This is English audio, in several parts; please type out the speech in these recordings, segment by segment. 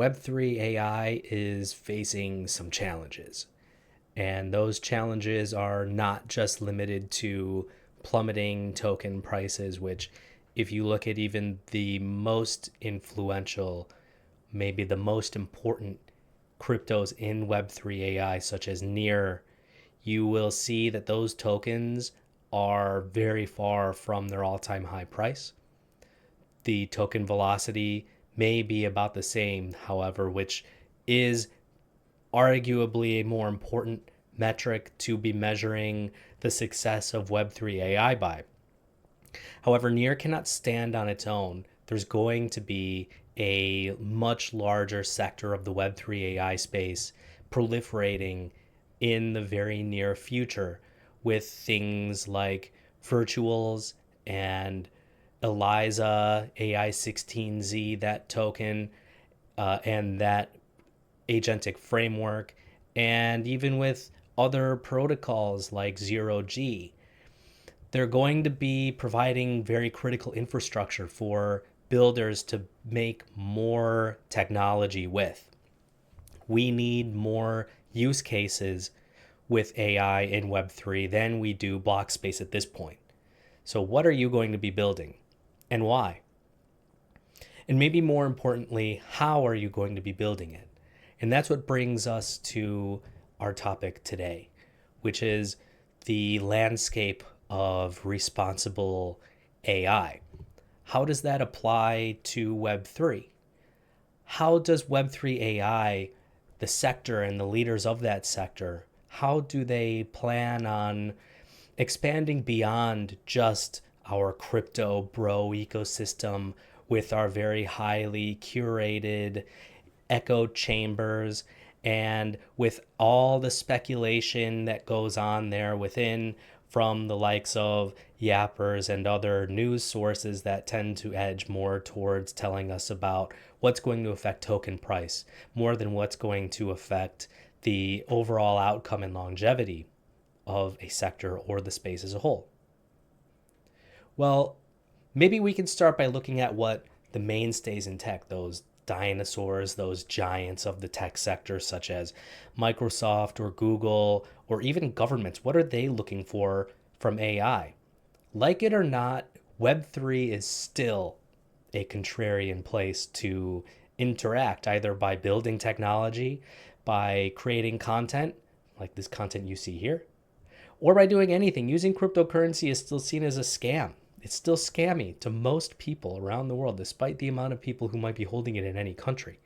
Web3 AI is facing some challenges, and those challenges are not just limited to plummeting token prices, which, if you look at even the most influential, maybe the most important cryptos in Web3 AI, such as Near, you will see that those tokens are very far from their all time high price. The token velocity may be about the same, however, which is arguably a more important metric to be measuring the success of Web3 AI by. However, Near cannot stand on its own. There's going to be a much larger sector of the Web3 AI space proliferating in the very near future with things like virtuals and Eliza AI 16Z, that token, and that agentic framework, and even with other protocols like 0G. They're going to be providing very critical infrastructure for builders to make more technology with. We need more use cases with AI in Web3 than we do block space at this point. So, what are you going to be building and why? And maybe more importantly, how are you going to be building it? And that's what brings us to our topic today, which is the landscape of responsible AI. How does that apply to Web3? How does Web3 AI, the sector and the leaders of that sector, how do they plan on expanding beyond just our crypto bro ecosystem with our very highly curated echo chambers and with all the speculation that goes on there within from the likes of yappers and other news sources that tend to edge more towards telling us about what's going to affect token price more than what's going to affect the overall outcome and longevity of a sector or the space as a whole. Well, maybe we can start by looking at what the mainstays in tech, those dinosaurs, those giants of the tech sector, such as Microsoft or Google, or even governments, what are they looking for from AI? Like it or not, Web3 is still a contrarian place to interact, either by building technology, by creating content, like this content you see here, or by doing anything. Using cryptocurrency is still seen as a scam. It's still scammy to most people around the world, despite the amount of people who might be holding it in any country.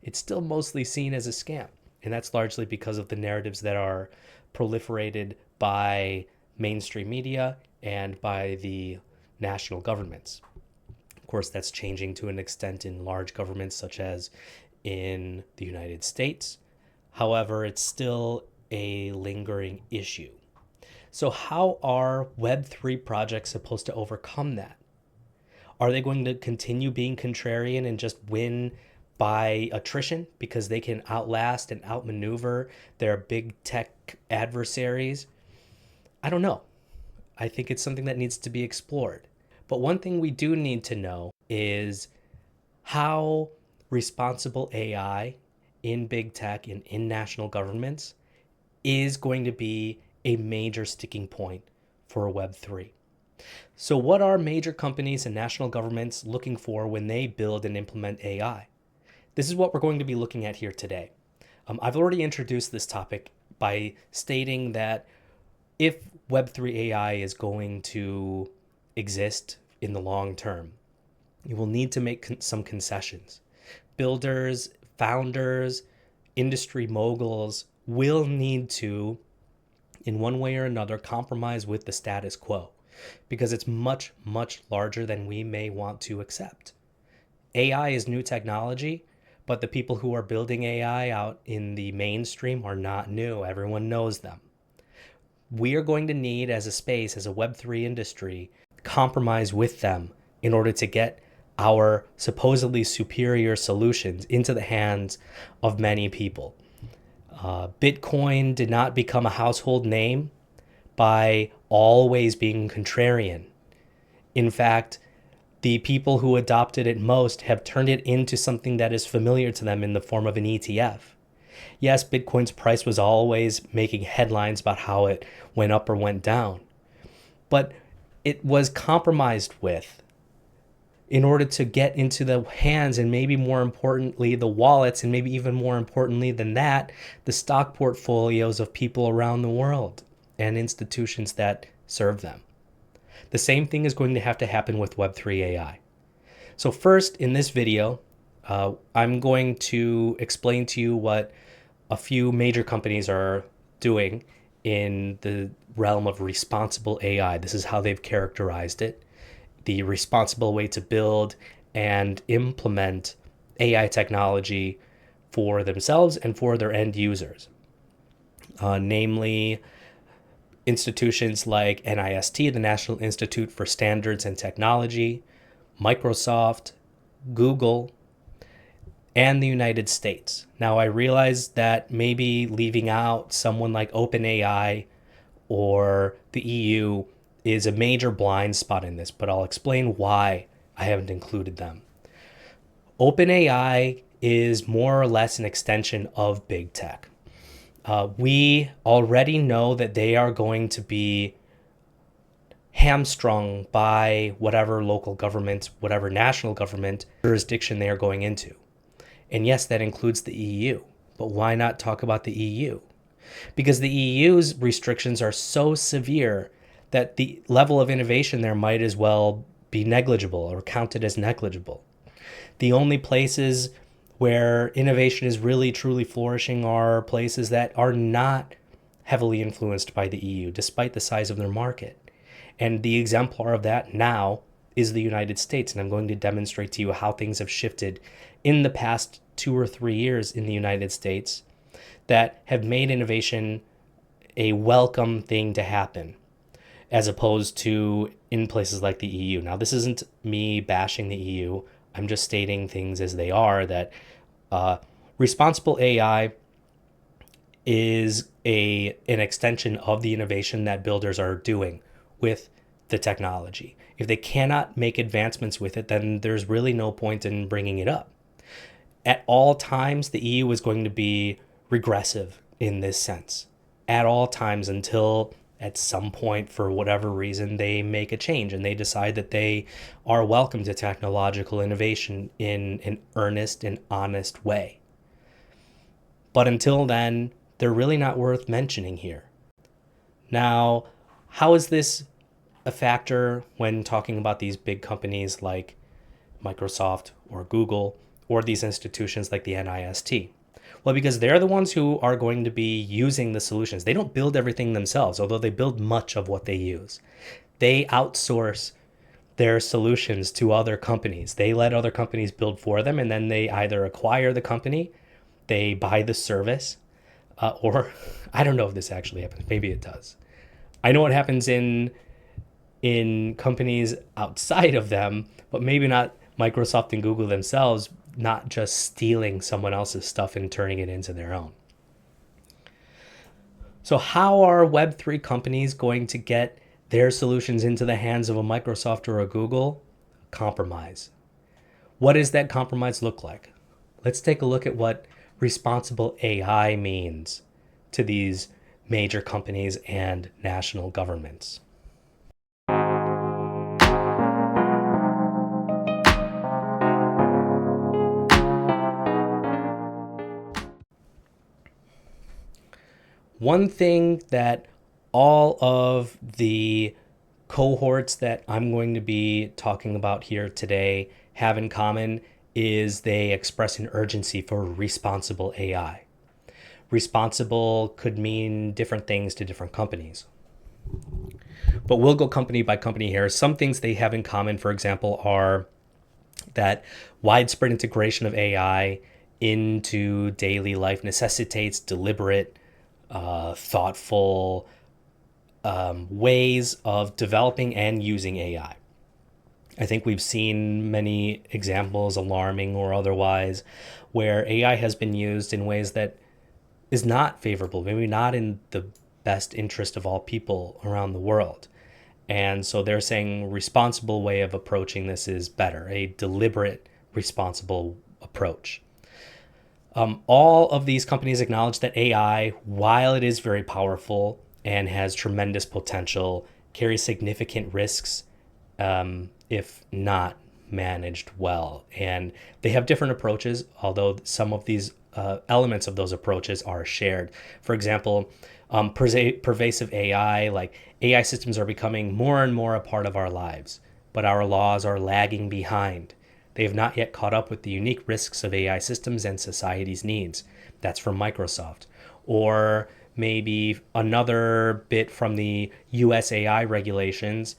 It's still mostly seen as a scam. And that's largely because of the narratives that are proliferated by mainstream media and by the national governments. Of course, that's changing to an extent in large governments, such as in the United States. However, it's still a lingering issue. So how are Web3 projects supposed to overcome that? Are they going to continue being contrarian and just win by attrition because they can outlast and outmaneuver their big tech adversaries? I don't know. I think it's something that needs to be explored. But one thing we do need to know is how responsible AI in big tech and in national governments is going to be a major sticking point for Web3. So, what are major companies and national governments looking for when they build and implement AI? This is what we're going to be looking at here today. I've already introduced this topic by stating that if Web3 AI is going to exist in the long term, you will need to make some concessions. Builders, founders, industry moguls will need to, in one way or another, compromise with the status quo because it's much, much larger than we may want to accept. AI is new technology, but the people who are building AI out in the mainstream are not new. Everyone knows them. We are going to need, as a space, as a Web3 industry, compromise with them in order to get our supposedly superior solutions into the hands of many people. Bitcoin did not become a household name by always being contrarian. In fact, The people who adopted it most have turned it into something that is familiar to them in the form of an ETF. Yes, Bitcoin's price was always making headlines about how it went up or went down, but it was compromised with in order to get into the hands, and maybe more importantly, the wallets, and maybe even more importantly than that, the stock portfolios of people around the world and institutions that serve them. The same thing is going to have to happen with Web3 AI. So first, in this video, I'm going to explain to you what a few major companies are doing in the realm of responsible AI. This is how they've characterized it: the responsible way to build and implement AI technology for themselves and for their end users. Namely, institutions like NIST, the National Institute for Standards and Technology, Microsoft, Google, and the United States. Now, I realize that maybe leaving out someone like OpenAI or the EU is a major blind spot in this, but I'll explain why I haven't included them. OpenAI is more or less an extension of big tech. We already know that they are going to be hamstrung by whatever local government, whatever national government jurisdiction they are going into. And yes, that includes the EU. But why not talk about the EU? Because the EU's restrictions are so severe that the level of innovation there might as well be negligible or counted as negligible. The only places where innovation is really truly flourishing are places that are not heavily influenced by the EU, despite the size of their market. And the exemplar of that now is the United States. And I'm going to demonstrate to you how things have shifted in the past 2 or 3 years in the United States that have made innovation a welcome thing to happen, as opposed to in places like the EU. Now, this isn't me bashing the EU. I'm just stating things as they are, that responsible AI is an extension of the innovation that builders are doing with the technology. If they cannot make advancements with it, then there's really no point in bringing it up. At all times, the EU is going to be regressive in this sense. At all times, until at some point, for whatever reason, they make a change and they decide that they are welcome to technological innovation in an earnest and honest way. But until then, they're really not worth mentioning here. Now, how is this a factor when talking about these big companies like Microsoft or Google, or these institutions like the NIST? Well, because they're the ones who are going to be using the solutions. They don't build everything themselves, although they build much of what they use. They outsource their solutions to other companies. They let other companies build for them, and then they either acquire the company, they buy the service, or I don't know if this actually happens. Maybe it does. I know it happens in companies outside of them, but maybe not Microsoft and Google themselves, not just stealing someone else's stuff and turning it into their own. So how are Web3 companies going to get their solutions into the hands of a Microsoft or a Google? Compromise. What does that compromise look like? Let's take a look at what responsible AI means to these major companies and national governments. One thing that all of the cohorts that I'm going to be talking about here today have in common is they express an urgency for responsible AI. Responsible could mean different things to different companies, but we'll go company by company here. Some things they have in common, for example, are that widespread integration of AI into daily life necessitates deliberate, thoughtful ways of developing and using AI. I think we've seen many examples, alarming or otherwise, where AI has been used in ways that is not favorable, maybe not in the best interest of all people around the world. And so they're saying responsible way of approaching this is better, a deliberate, responsible approach. All of these companies acknowledge that AI, while it is very powerful and has tremendous potential, carries significant risks if not managed well. And they have different approaches, although some of these elements of those approaches are shared. For example, pervasive AI, like AI systems are becoming more and more a part of our lives, but our laws are lagging behind. They have not yet caught up with the unique risks of AI systems and society's needs. That's from Microsoft. Or maybe another bit from the US AI regulations.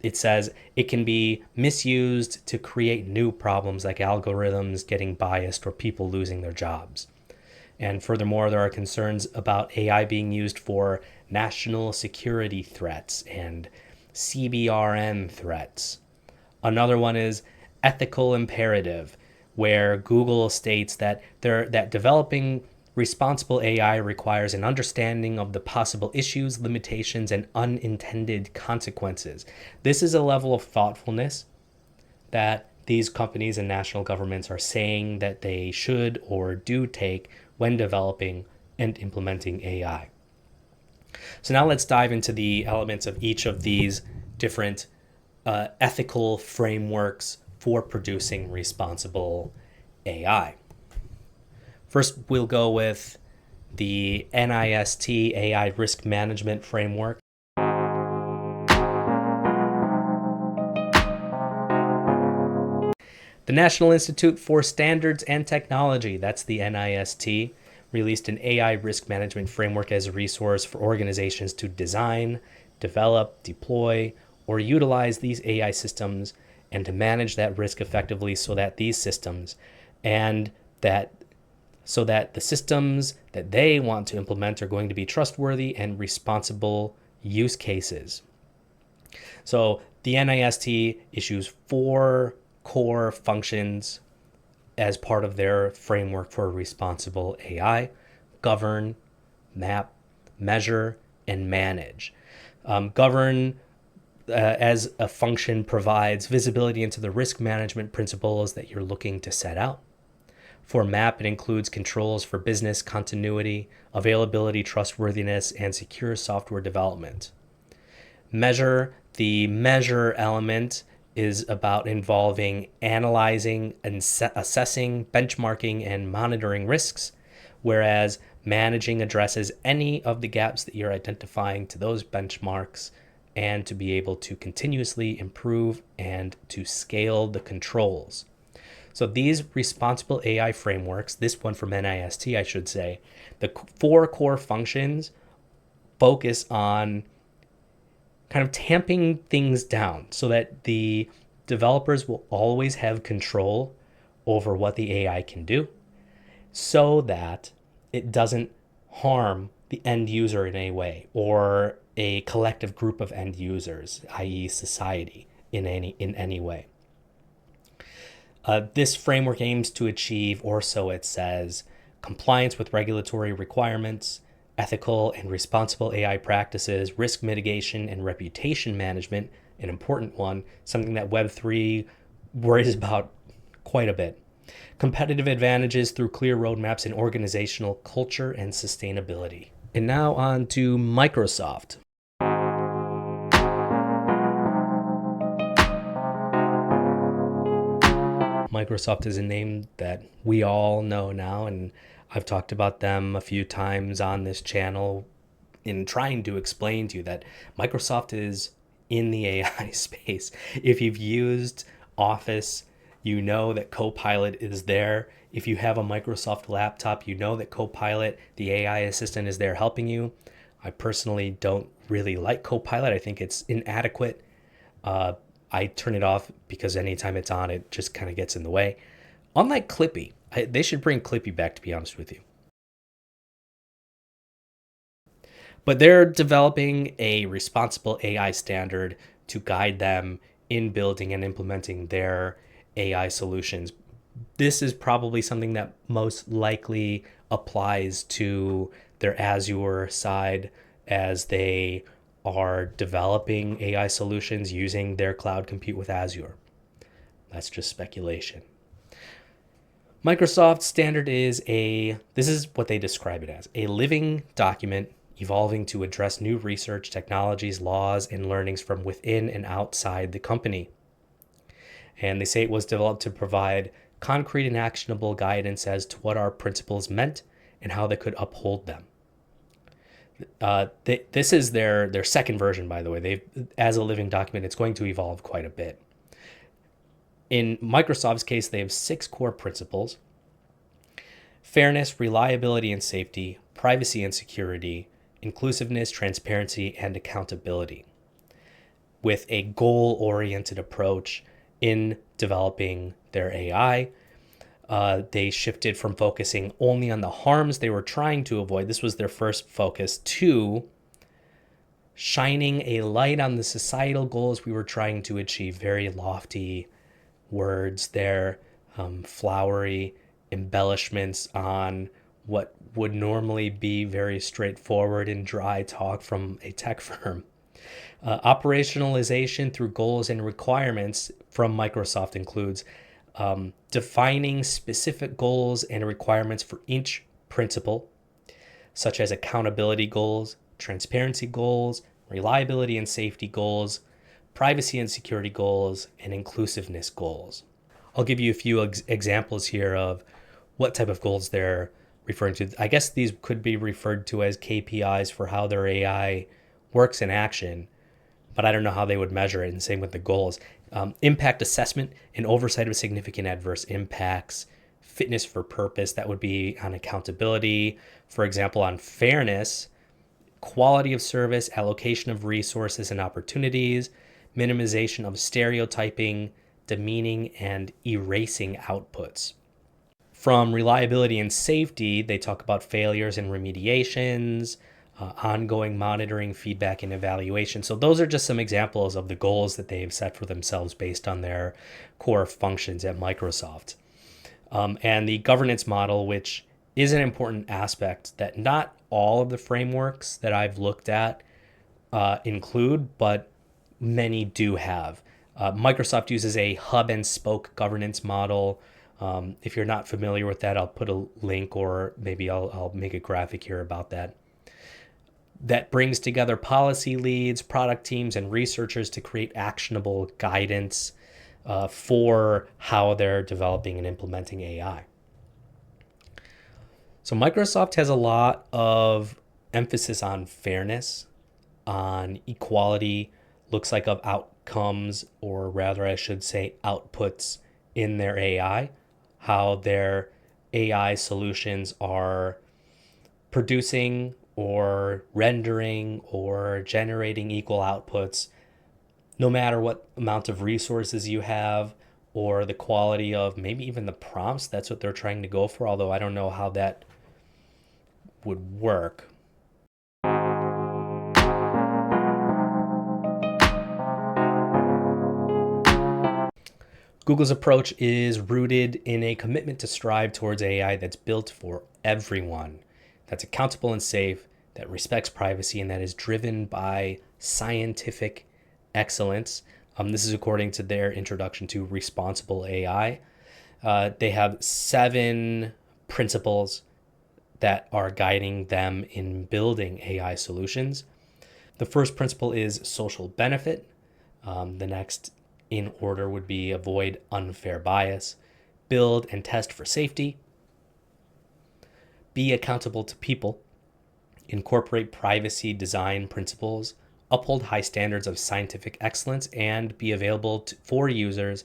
It says it can be misused to create new problems like algorithms getting biased or people losing their jobs. And furthermore, there are concerns about AI being used for national security threats and CBRN threats. Another one is ethical imperative, where Google states that developing responsible AI requires an understanding of the possible issues, limitations, and unintended consequences. This is a level of thoughtfulness that these companies and national governments are saying that they should or do take when developing and implementing AI. So now let's dive into the elements of each of these different ethical frameworks for producing responsible AI. First, we'll go with the NIST AI Risk Management Framework. The National Institute for Standards and Technology, that's the NIST, released an AI risk management framework as a resource for organizations to design, develop, deploy, or utilize these AI systems and to manage that risk effectively so that these systems and that so that the systems that they want to implement are going to be trustworthy and responsible use cases. So the NIST issues 4 core functions as part of their framework for responsible AI: govern, map, measure, and manage. Govern as a function provides visibility into the risk management principles that you're looking to set out. For map, it includes controls for business continuity, availability, trustworthiness, and secure software development. Measure, the measure element is about involving analyzing and assessing, benchmarking, and monitoring risks, whereas managing addresses any of the gaps that you're identifying to those benchmarks and to be able to continuously improve and to scale the controls. So these responsible AI frameworks, this one from NIST, I should say, the 4 core functions focus on kind of tamping things down so that the developers will always have control over what the AI can do so that it doesn't harm the end user in any way or a collective group of end users, i.e. society, in any way. This framework aims to achieve, or so it says, compliance with regulatory requirements, ethical and responsible AI practices, risk mitigation, and reputation management, an important one, something that Web3 worries about quite a bit. Competitive advantages through clear roadmaps in organizational culture and sustainability. And now on to Microsoft. Microsoft is a name that we all know now, and I've talked about them a few times on this channel in trying to explain to you that Microsoft is in the AI space. If you've used Office, you know that Copilot is there. If you have a Microsoft laptop, you know that Copilot, the AI assistant, is there helping you. I personally don't really like Copilot. I think it's inadequate. I turn it off because anytime it's on, it just kind of gets in the way. Unlike Clippy, they should bring Clippy back, to be honest with you. But they're developing a responsible AI standard to guide them in building and implementing their AI solutions. This is probably something that most likely applies to their Azure side as they are developing AI solutions using their cloud compute with Azure. That's just speculation. Microsoft's standard this is what they describe it as, a living document evolving to address new research, technologies, laws, and learnings from within and outside the company. And they say it was developed to provide concrete and actionable guidance as to what our principles meant and how they could uphold them. This is their second version, by the way. As a living document, it's going to evolve quite a bit. In Microsoft's case, they have 6 core principles: fairness, reliability and safety, privacy and security, inclusiveness, transparency, and accountability, with a goal-oriented approach in developing their AI. They shifted from focusing only on the harms they were trying to avoid, this was their first focus, to shining a light on the societal goals we were trying to achieve. Very lofty words there, flowery embellishments on what would normally be very straightforward and dry talk from a tech firm. Operationalization through goals and requirements from Microsoft includes defining specific goals and requirements for each principle, such as accountability goals, transparency goals, reliability and safety goals, privacy and security goals, and inclusiveness goals. I'll give you a few examples here of what type of goals they're referring to. I guess these could be referred to as KPIs for how their AI works in action, but I don't know how they would measure it, and same with the goals. Impact assessment and oversight of significant adverse impacts. Fitness for purpose, that would be on accountability. For example, on fairness, quality of service, allocation of resources and opportunities, minimization of stereotyping, demeaning, and erasing outputs. From reliability and safety, they talk about failures and remediations, ongoing monitoring, feedback, and evaluation. So those are just some examples of the goals that they've set for themselves based on their core functions at Microsoft. And the governance model, which is an important aspect that not all of the frameworks that I've looked at include, but many do have. Microsoft uses a hub and spoke governance model. If you're not familiar with that, I'll put a link, or maybe I'll make a graphic here about that. That brings together policy leads, product teams, and researchers to create actionable guidance for how they're developing and implementing AI. So Microsoft has a lot of emphasis on fairness, on equality, looks like of outcomes, or rather I should say outputs in their AI, how their AI solutions are producing or rendering or generating equal outputs, no matter what amount of resources you have or the quality of maybe even the prompts. That's what they're trying to go for, although I don't know how that would work. Google's approach is rooted in a commitment to strive towards AI that's built for everyone, that's accountable and safe, that respects privacy, and that is driven by scientific excellence. This is according to their introduction to responsible AI. They have 7 principles that are guiding them in building AI solutions. The first principle is social benefit. The next in order would be avoid unfair bias, build and test for safety, be accountable to people, incorporate privacy design principles, uphold high standards of scientific excellence, and be available for users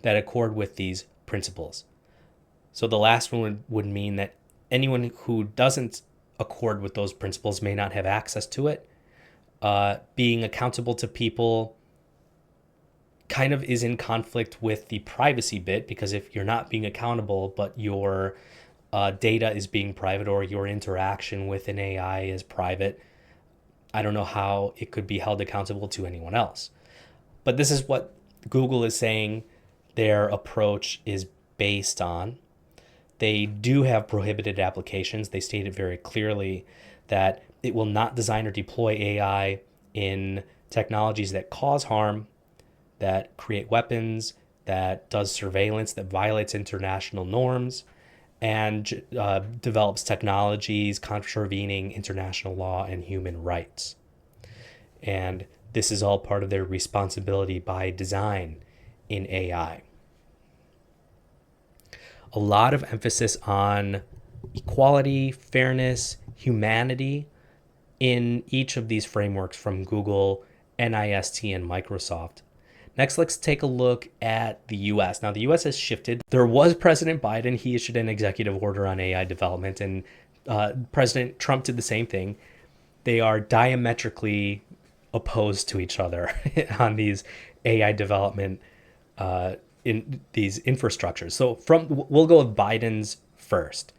that accord with these principles. So the last one would mean that anyone who doesn't accord with those principles may not have access to it. Being accountable to people kind of is in conflict with the privacy bit, because if you're not being accountable, but your data is being private, or your interaction with an AI is private, I don't know how it could be held accountable to anyone else. But this is what Google is saying their approach is based on. They do have prohibited applications. They stated very clearly that it will not design or deploy AI in technologies that cause harm, that create weapons, that does surveillance, that violates international norms, and develops technologies contravening international law and human rights. And this is all part of their responsibility by design in AI. A lot of emphasis on equality, fairness, humanity in each of these frameworks from Google, NIST, and Microsoft. Next, let's take a look at the US. Now, the US has shifted. There was President Biden. He issued an executive order on AI development, and President Trump did the same thing. They are diametrically opposed to each other on these AI development in these infrastructures. So we'll go with Biden's first.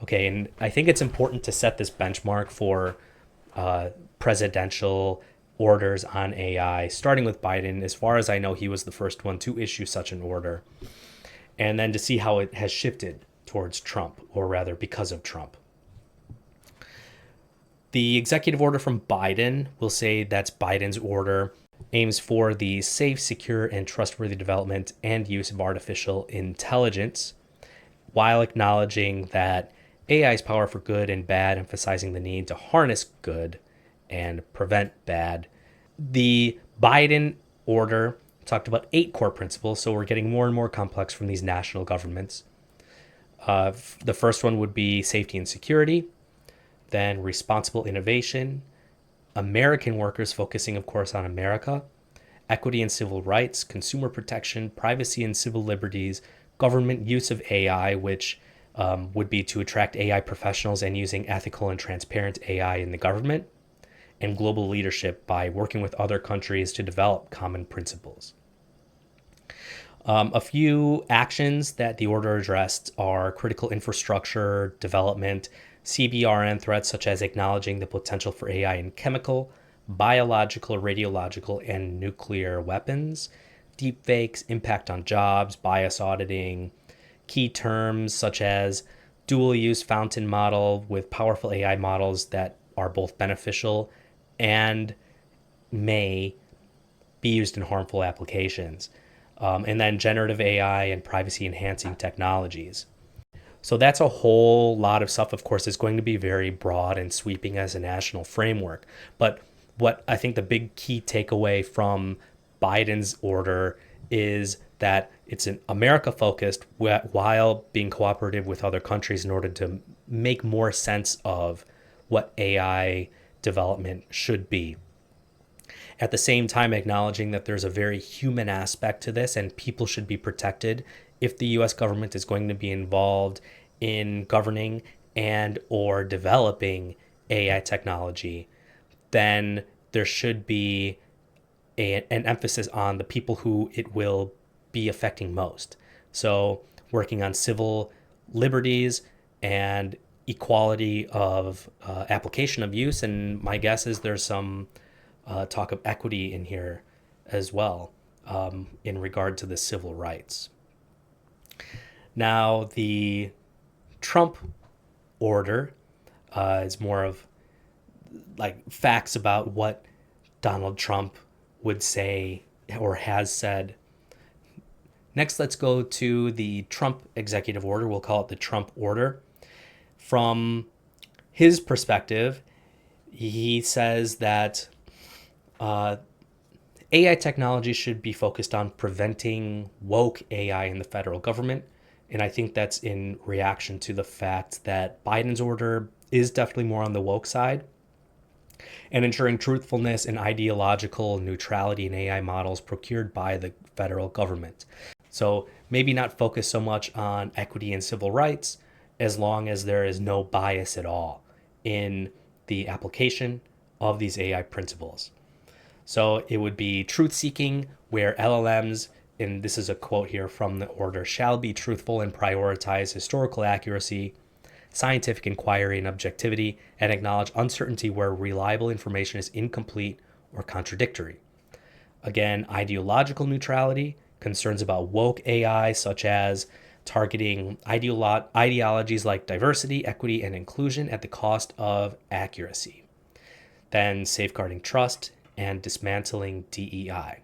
Okay, and I think it's important to set this benchmark for presidential orders on AI, starting with Biden. As far as I know, he was the first one to issue such an order, and then to see how it has shifted towards Trump, or rather because of Trump. The executive order from Biden, we'll say that's Biden's order, aims for the safe, secure, and trustworthy development and use of artificial intelligence, while acknowledging that AI's power for good and bad, emphasizing the need to harness good and prevent bad. The Biden order talked about 8 core principles, so we're getting more and more complex from these national governments. The first one would be safety and security, then responsible innovation, American workers, focusing, of course, on America, equity and civil rights, consumer protection, privacy and civil liberties, government use of AI, which would be to attract AI professionals and using ethical and transparent AI in the government, and global leadership by working with other countries to develop common principles. A few actions that the order addressed are critical infrastructure development, CBRN threats such as acknowledging the potential for AI in chemical, biological, radiological, and nuclear weapons, deepfakes, impact on jobs, bias auditing, key terms such as dual use fountain model with powerful AI models that are both beneficial and may be used in harmful applications. And then generative AI and privacy enhancing technologies. So that's a whole lot of stuff. Of course, it's going to be very broad and sweeping as a national framework. But what I think the big key takeaway from Biden's order is that it's an America focused while being cooperative with other countries in order to make more sense of what AI development should be. At the same time, acknowledging that there's a very human aspect to this and people should be protected if the US government is going to be involved in governing and or developing AI technology, then there should be an emphasis on the people who it will be affecting most. So working on civil liberties and equality of application of use. And my guess is there's some talk of equity in here as well in regard to the civil rights. Now, the Trump order is more of like facts about what Donald Trump would say or has said. Next, let's go to the Trump executive order. We'll call it the Trump order. From his perspective, he says that AI technology should be focused on preventing woke AI in the federal government. And I think that's in reaction to the fact that Biden's order is definitely more on the woke side, and ensuring truthfulness and ideological neutrality in AI models procured by the federal government. So maybe not focus so much on equity and civil rights as long as there is no bias at all in the application of these AI principles. So it would be truth-seeking, where LLMs, and this is a quote here from the order, shall be truthful and prioritize historical accuracy, scientific inquiry, and objectivity, and acknowledge uncertainty where reliable information is incomplete or contradictory. Again, ideological neutrality, concerns about woke AI, such as targeting ideologies like diversity, equity, and inclusion at the cost of accuracy. Then safeguarding trust and dismantling DEI.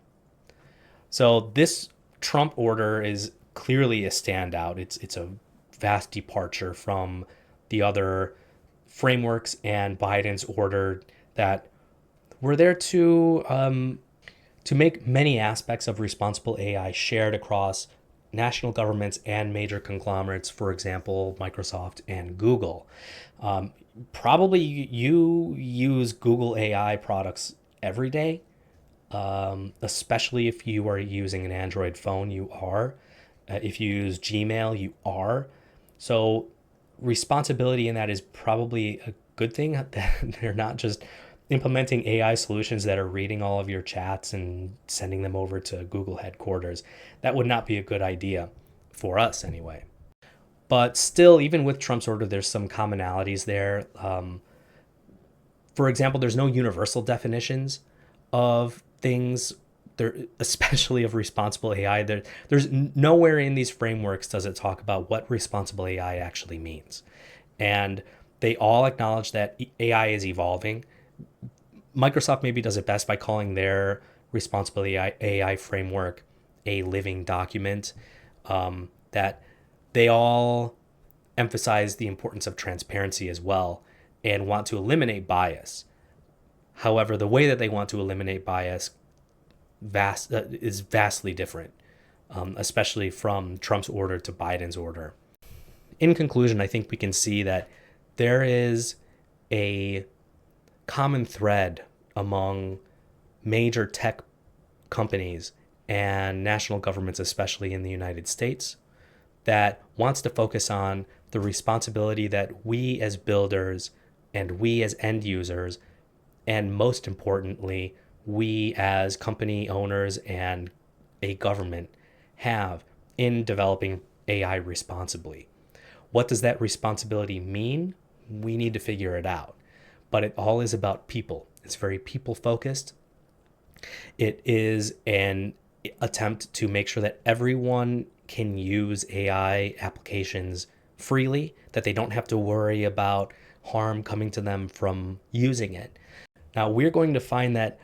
So this Trump order is clearly a standout. It's a vast departure from the other frameworks and Biden's order that were there to make many aspects of responsible AI shared across national governments and major conglomerates, for example, Microsoft and Google. Probably you use Google AI products every day, especially if you are using an Android phone, you are. If you use Gmail, you are. So responsibility in that is probably a good thing that they're not just implementing AI solutions that are reading all of your chats and sending them over to Google headquarters. That would not be a good idea for us anyway. But still, even with Trump's order, there's some commonalities there. For example, there's no universal definitions of things, there, especially of responsible AI. There's nowhere in these frameworks does it talk about what responsible AI actually means. And they all acknowledge that AI is evolving. Microsoft maybe does it best by calling their responsible AI framework a living document. That they all emphasize the importance of transparency as well and want to eliminate bias. However, the way that they want to eliminate bias is vastly different, especially from Trump's order to Biden's order. In conclusion, I think we can see that there is a common thread among major tech companies and national governments, especially in the United States, that wants to focus on the responsibility that we as builders and we as end users, and most importantly, we as company owners and a government have in developing AI responsibly. What does that responsibility mean? We need to figure it out. But it all is about people. It's very people focused. It is an attempt to make sure that everyone can use AI applications freely, that they don't have to worry about harm coming to them from using it. Now, we're going to find that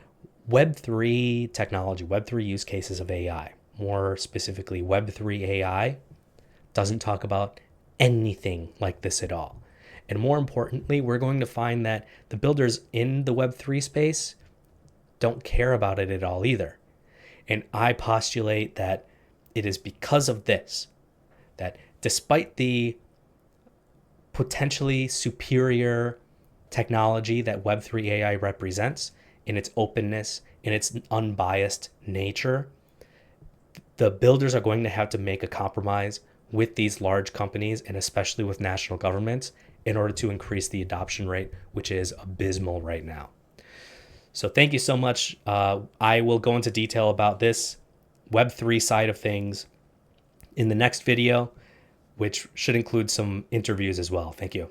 Web3 technology, Web3 use cases of AI, more specifically Web3 AI, doesn't talk about anything like this at all. And more importantly, we're going to find that the builders in the Web3 space don't care about it at all either. And I postulate that it is because of this, that despite the potentially superior technology that Web3 AI represents in its openness, in its unbiased nature, the builders are going to have to make a compromise with these large companies and especially with national governments in order to increase the adoption rate, which is abysmal right now. So thank you so much. I will go into detail about this Web3 side of things in the next video, which should include some interviews as well. Thank you.